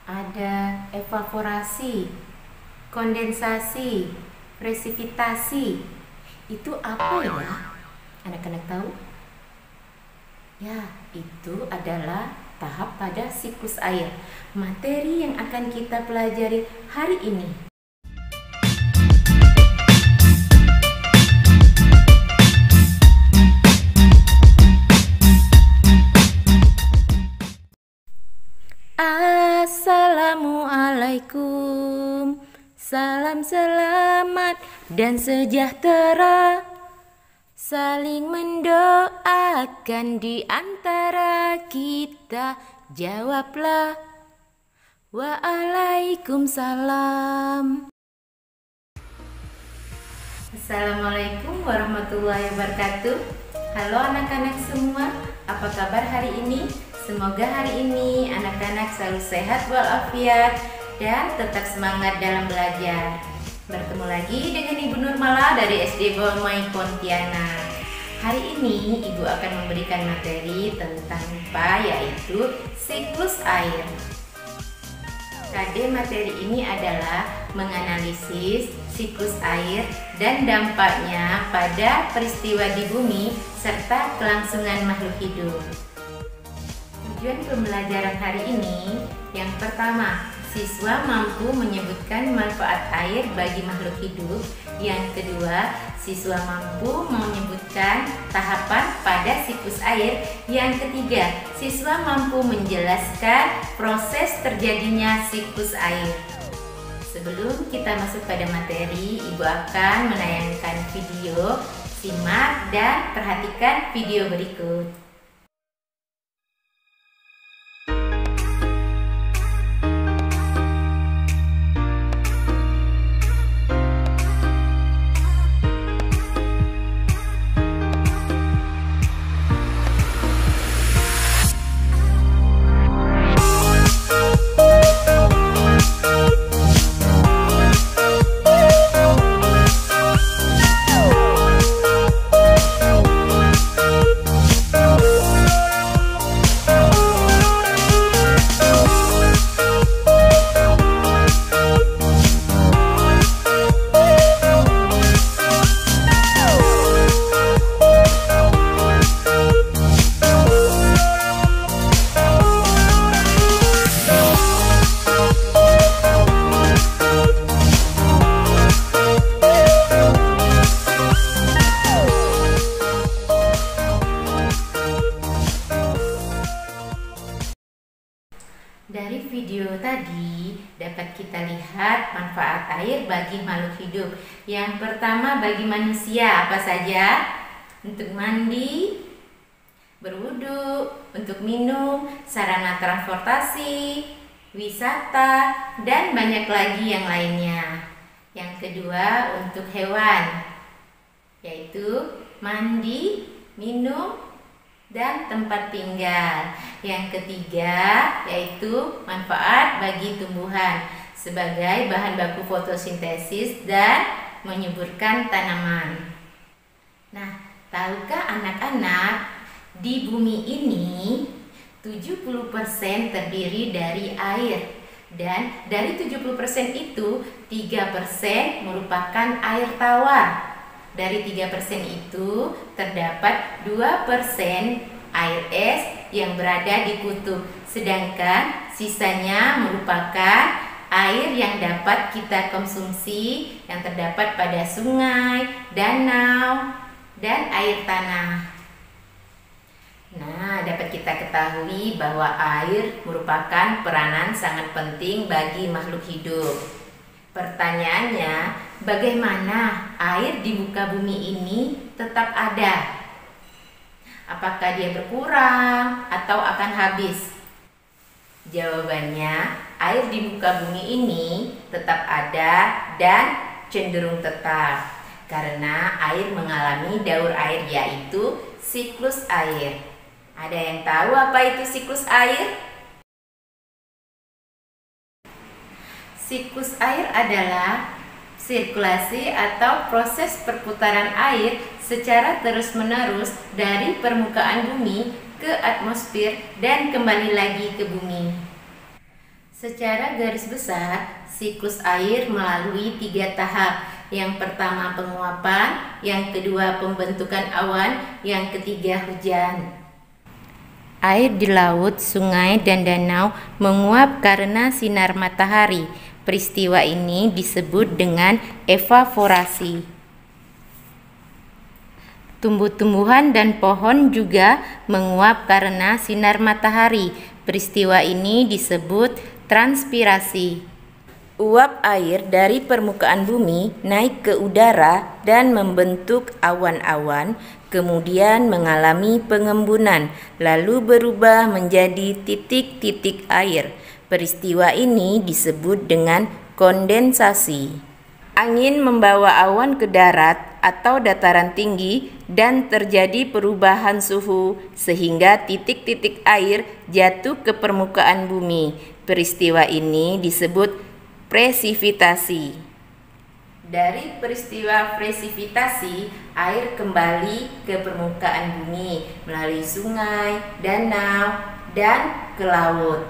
ada evaporasi, kondensasi, presipitasi. Itu apa ya? Anak-anak tahu? Ya, itu adalah tahap pada siklus air. Materi yang akan kita pelajari hari ini. Assalamualaikum, salam selamat dan sejahtera, saling mendoakan di antara kita, jawablah waalaikumsalam. Assalamualaikum warahmatullahi wabarakatuh. Halo anak-anak semua, apa kabar hari ini? Semoga hari ini anak-anak selalu sehat walafiat dan tetap semangat dalam belajar. Bertemu lagi dengan Ibu Nurmala dari SD Bawah Mai Pontianak. Hari ini Ibu akan memberikan materi tentang IPA, yaitu siklus air. KD materi ini adalah menganalisis siklus air dan dampaknya pada peristiwa di bumi serta kelangsungan makhluk hidup. Tujuan pembelajaran hari ini, yang pertama, siswa mampu menyebutkan manfaat air bagi makhluk hidup. Yang kedua, siswa mampu menyebutkan tahapan pada siklus air. Yang ketiga, siswa mampu menjelaskan proses terjadinya siklus air. Sebelum kita masuk pada materi, Ibu akan menayangkan video. Simak dan perhatikan video berikut. Dari video tadi dapat kita lihat manfaat air bagi makhluk hidup. Yang pertama bagi manusia apa saja? Untuk mandi, berwudu, untuk minum, sarana transportasi, wisata, dan banyak lagi yang lainnya. Yang kedua untuk hewan, yaitu mandi, minum, dan tempat tinggal. Yang ketiga yaitu manfaat bagi tumbuhan sebagai bahan baku fotosintesis dan menyuburkan tanaman. Nah, tahukah anak-anak, di bumi ini 70% terdiri dari air, dan dari 70% itu 3% merupakan air tawar. Dari 3% itu terdapat 2% air es yang berada di kutub, sedangkan sisanya merupakan air yang dapat kita konsumsi yang terdapat pada sungai, danau, dan air tanah. Nah, dapat kita ketahui bahwa air merupakan peranan sangat penting bagi makhluk hidup. Pertanyaannya, bagaimana air di muka bumi ini tetap ada? Apakah dia berkurang atau akan habis? Jawabannya, air di muka bumi ini tetap ada dan cenderung tetap karena air mengalami daur air, yaitu siklus air. Ada yang tahu apa itu siklus air? Siklus air adalah sirkulasi atau proses perputaran air secara terus-menerus dari permukaan bumi ke atmosfer dan kembali lagi ke bumi. Secara garis besar, siklus air melalui 3 tahap. Yang pertama penguapan, yang kedua pembentukan awan, yang ketiga hujan. Air di laut, sungai, dan danau menguap karena sinar matahari. Peristiwa ini disebut dengan evaporasi. Tumbuh-tumbuhan dan pohon juga menguap karena sinar matahari. Peristiwa ini disebut transpirasi. Uap air dari permukaan bumi naik ke udara dan membentuk awan-awan, kemudian mengalami pengembunan, lalu berubah menjadi titik-titik air. Peristiwa ini disebut dengan kondensasi. Angin membawa awan ke darat atau dataran tinggi dan terjadi perubahan suhu sehingga titik-titik air jatuh ke permukaan bumi. Peristiwa ini disebut presipitasi. Dari peristiwa presipitasi, air kembali ke permukaan bumi melalui sungai, danau, dan ke laut.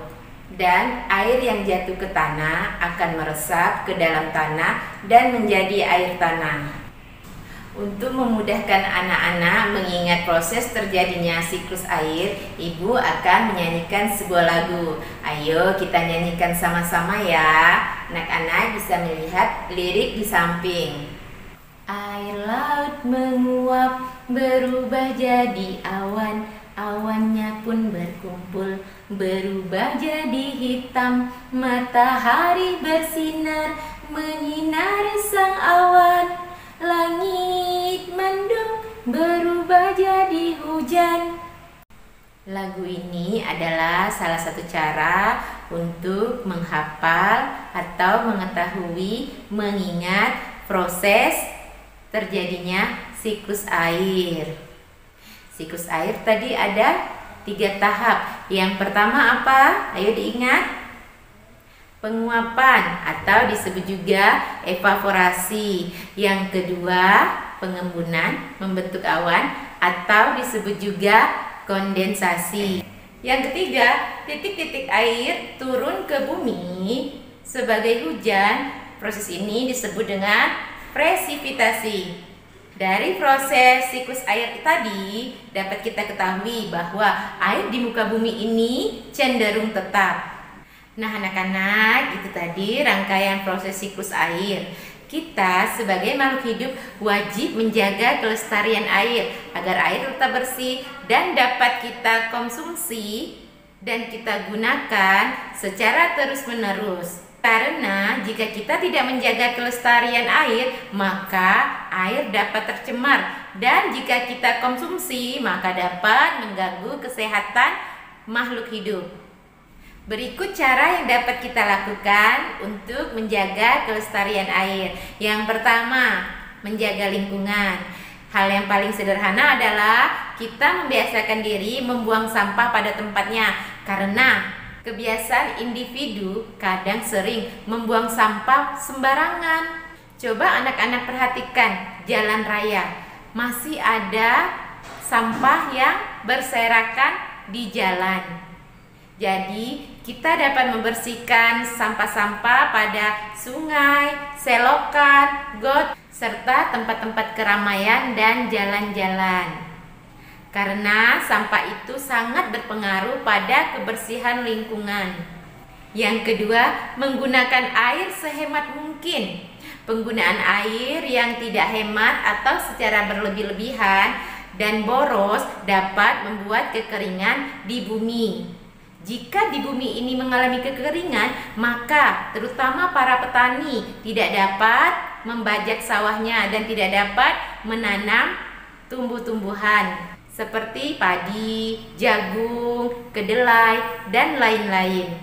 Dan air yang jatuh ke tanah akan meresap ke dalam tanah dan menjadi air tanah. Untuk memudahkan anak-anak mengingat proses terjadinya siklus air, Ibu akan menyanyikan sebuah lagu. Ayo kita nyanyikan sama-sama ya. Anak-anak bisa melihat lirik di samping. Air laut menguap, berubah jadi awan. Awannya pun berkumpul, berubah jadi hitam. Matahari bersinar, menyinari sang awan. Langit mendung, berubah jadi hujan. Lagu ini adalah salah satu cara untuk menghafal atau mengetahui, mengingat proses terjadinya siklus air. Siklus air tadi ada 3 tahap. Yang pertama apa? Ayo diingat. Penguapan atau disebut juga evaporasi. Yang kedua, pengembunan, membentuk awan atau disebut juga kondensasi. Yang ketiga, titik-titik air turun ke bumi sebagai hujan. Proses ini disebut dengan presipitasi. Dari proses siklus air tadi dapat kita ketahui bahwa air di muka bumi ini cenderung tetap. Nah anak-anak, itu tadi rangkaian proses siklus air. Kita sebagai makhluk hidup wajib menjaga kelestarian air agar air tetap bersih dan dapat kita konsumsi dan kita gunakan secara terus-menerus. Karena jika kita tidak menjaga kelestarian air, maka air dapat tercemar dan jika kita konsumsi maka dapat mengganggu kesehatan makhluk hidup. Berikut cara yang dapat kita lakukan untuk menjaga kelestarian air. Yang pertama, menjaga lingkungan. Hal yang paling sederhana adalah kita membiasakan diri membuang sampah pada tempatnya. Karena kebiasaan individu kadang sering membuang sampah sembarangan. Coba anak-anak perhatikan jalan raya. Masih ada sampah yang berserakan di jalan. Jadi, kita dapat membersihkan sampah-sampah pada sungai, selokan, got, serta tempat-tempat keramaian dan jalan-jalan. Karena sampah itu sangat berpengaruh pada kebersihan lingkungan. Yang kedua, menggunakan air sehemat mungkin. Penggunaan air yang tidak hemat atau secara berlebih-lebihan dan boros dapat membuat kekeringan di bumi. Jika di bumi ini mengalami kekeringan, maka terutama para petani tidak dapat membajak sawahnya dan tidak dapat menanam tumbuh-tumbuhan seperti padi, jagung, kedelai, dan lain-lain.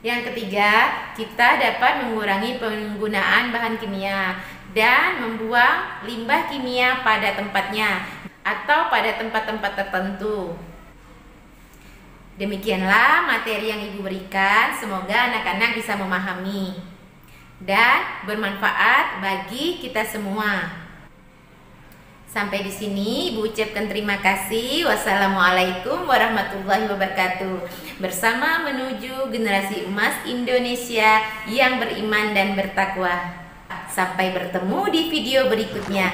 Yang ketiga, kita dapat mengurangi penggunaan bahan kimia dan membuang limbah kimia pada tempatnya atau pada tempat-tempat tertentu. Demikianlah materi yang Ibu berikan, semoga anak-anak bisa memahami dan bermanfaat bagi kita semua. Sampai di sini Ibu ucapkan terima kasih. Wassalamualaikum warahmatullahi wabarakatuh. Bersama menuju generasi emas Indonesia yang beriman dan bertakwa. Sampai bertemu di video berikutnya.